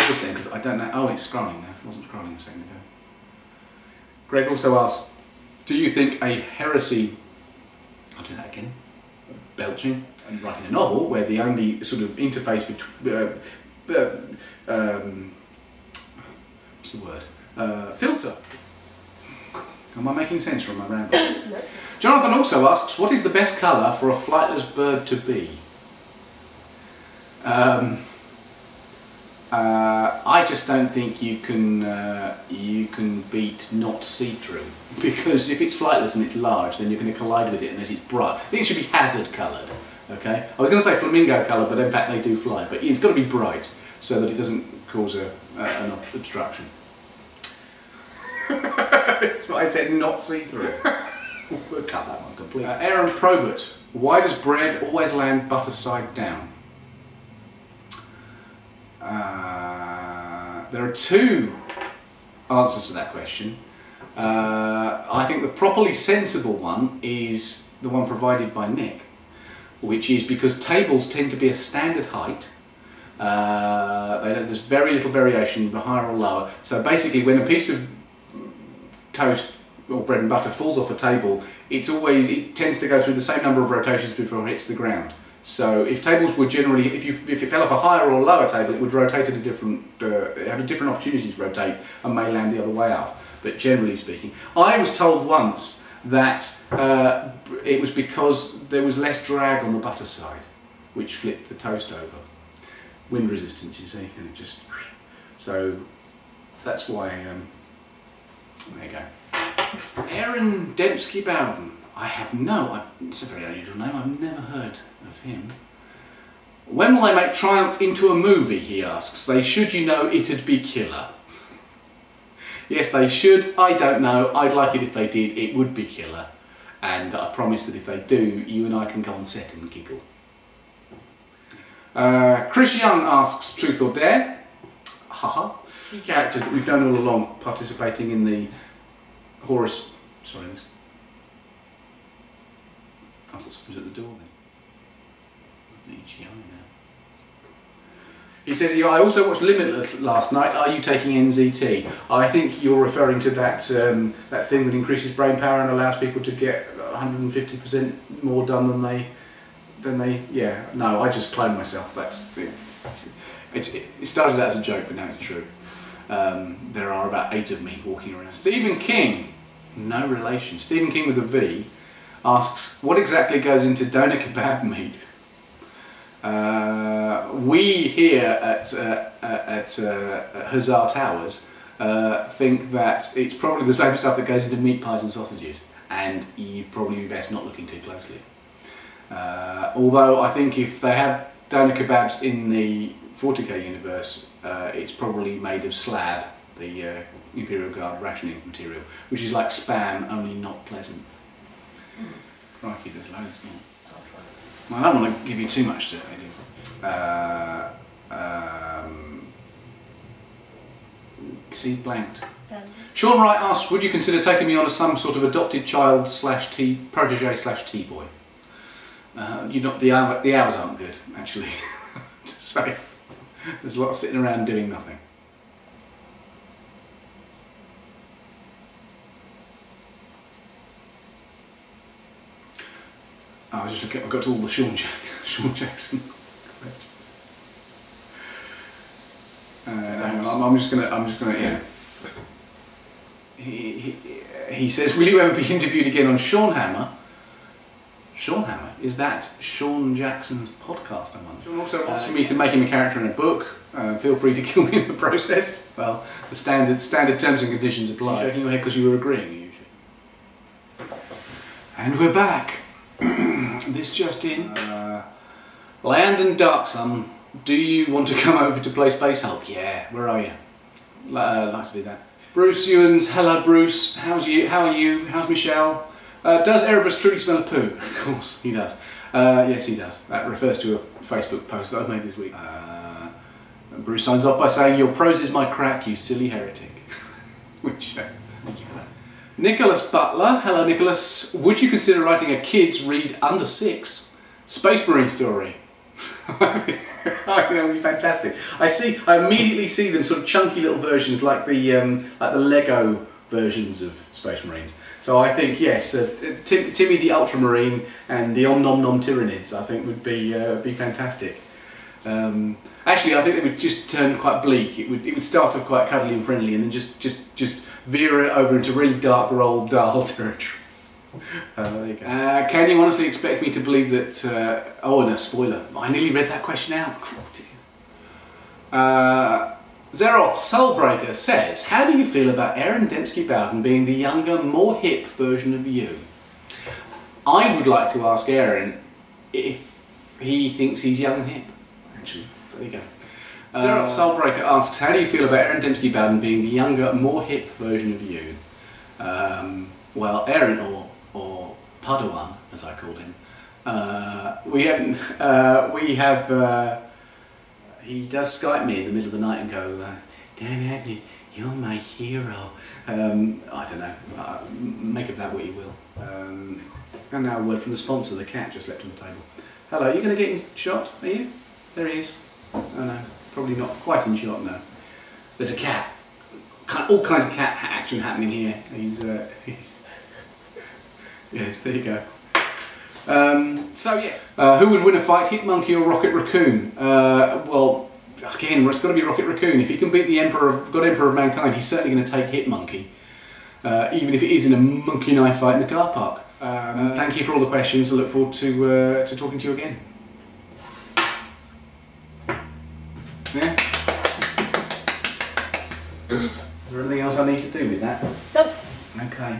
pause then, because I don't know. Oh, it's scrolling now. It wasn't scrolling a second ago. Greg also asks, do you think a heresy, I'll do that again, belching, and writing a novel where the only sort of interface between, what's the word, filter. Am I making sense from my ramble? No. Jonathan also asks, what is the best colour for a flightless bird to be? I just don't think you can beat not see-through, because if it's flightless and it's large, then you're going to collide with it unless it's bright. I think it should be hazard coloured. Okay, I was going to say flamingo colour, but in fact they do fly. But it's got to be bright so that it doesn't cause an obstruction. That's why I said not see-through. We'll cut that one completely. Aaron Probert, why does bread always land butter side down? There are two answers to that question. I think the properly sensible one is the one provided by Nick, which is because tables tend to be a standard height. There's very little variation, higher or lower. So basically, when a piece of toast or bread and butter falls off a table, it tends to go through the same number of rotations before it hits the ground. So if tables were generally, if it fell off a higher or lower table, it would rotate at a different, have different opportunities to rotate and may land the other way up. But generally speaking, I was told once that it was because there was less drag on the butter side, which flipped the toast over. Wind resistance, you see, and it just, so that's why, there you go. Aaron Dembski-Bowden. It's a very unusual name, I've never heard of him. When will they make Triumph into a movie, he asks. They should, you know, it'd be killer. Yes, they should, I don't know, I'd like it if they did, it would be killer. And I promise that if they do, you and I can go on set and giggle. Chris Young asks, truth or dare? Haha. Three characters that we've known all along participating in the Horus... Sorry, this... I thought someone was at the door then. He says, yeah, I also watched Limitless last night. Are you taking NZT? I think you're referring to that that thing that increases brain power and allows people to get 150% more done than they. Yeah, no, I just cloned myself. It started out as a joke, but now it's true. There are about 8 of me walking around. Stephen King, no relation. Stephen King with a V, asks, what exactly goes into doner kebab meat? We here at Hussar Towers think that it's probably the same stuff that goes into meat pies and sausages, and you'd probably be best not looking too closely. Although I think if they have doner kebabs in the 40k universe, it's probably made of slab, the Imperial Guard rationing material, which is like spam, only not pleasant. Crikey, there's loads more. Well, I don't want to give you too much to see blanked. Sean Wright asks, would you consider taking me on as some sort of adopted child / protege / T-boy? The hours aren't good, actually, to say. There's a lot of sitting around doing nothing. I was just looking. I've got to all the Sean Jackson questions. I'm just gonna. Yeah. He says, will you ever be interviewed again on Sean Hammer? Sean Hammer, is that Sean Jackson's podcast? I'm wondering. Sean also wants me to make him a character in a book. Feel free to kill me in the process. Well, the standard terms and conditions apply. You're shaking your head because you were agreeing, usually. And we're back. This just in. Land and Dark Sun, do you want to come over to play Space Hulk? Yeah, where are you? Like to do that. Bruce Ewans, hello Bruce, how are you? How's Michelle? Does Erebus truly smell of poo? Of course he does. Yes he does. That refers to a Facebook post that I made this week. Bruce signs off by saying, your prose is my crack, you silly heretic. Which, thank you for that. Nicholas Butler, hello Nicholas. Would you consider writing a kids read under 6 Space Marine story? I think that would be fantastic. I immediately see them sort of chunky little versions like the Lego versions of Space Marines. So I think yes, Timmy the Ultramarine and the Om Nom Nom Tyranids I think would be fantastic. Actually, I think they would just turn quite bleak. It would start off quite cuddly and friendly, and then just veer it over into really dark Roald Dahl territory. There you go. Can you honestly expect me to believe that? Oh, no, spoiler! I nearly read that question out. Zeroth Soulbreaker says, "How do you feel about Aaron Dembski Bowden being the younger, more hip version of you?" I would like to ask Aaron if he thinks he's young and hip. Actually, there you go. Zeroth Soulbreaker asks, "How do you feel about Aaron Dembski Bowden being the younger, more hip version of you?" Well, Aaron or Padawan, as I called him, he does Skype me in the middle of the night and go, "Dan Abnett, you're my hero." I don't know. Make of that what you will. And now a word from the sponsor. The cat just leapt on the table. Hello, are you going to get in shot? Are you? There he is. Oh no, probably not quite in shot. No. There's a cat. All kinds of cat action happening here. He's yes, there you go. So yes, who would win a fight, Hit Monkey or Rocket Raccoon? Well, again, it's got to be Rocket Raccoon. If he can beat the Emperor of Mankind, he's certainly going to take Hit Monkey, even if it is in a monkey knife fight in the car park. Thank you for all the questions. I look forward to talking to you again. Yeah. Is there anything else I need to do with that? Nope. Okay.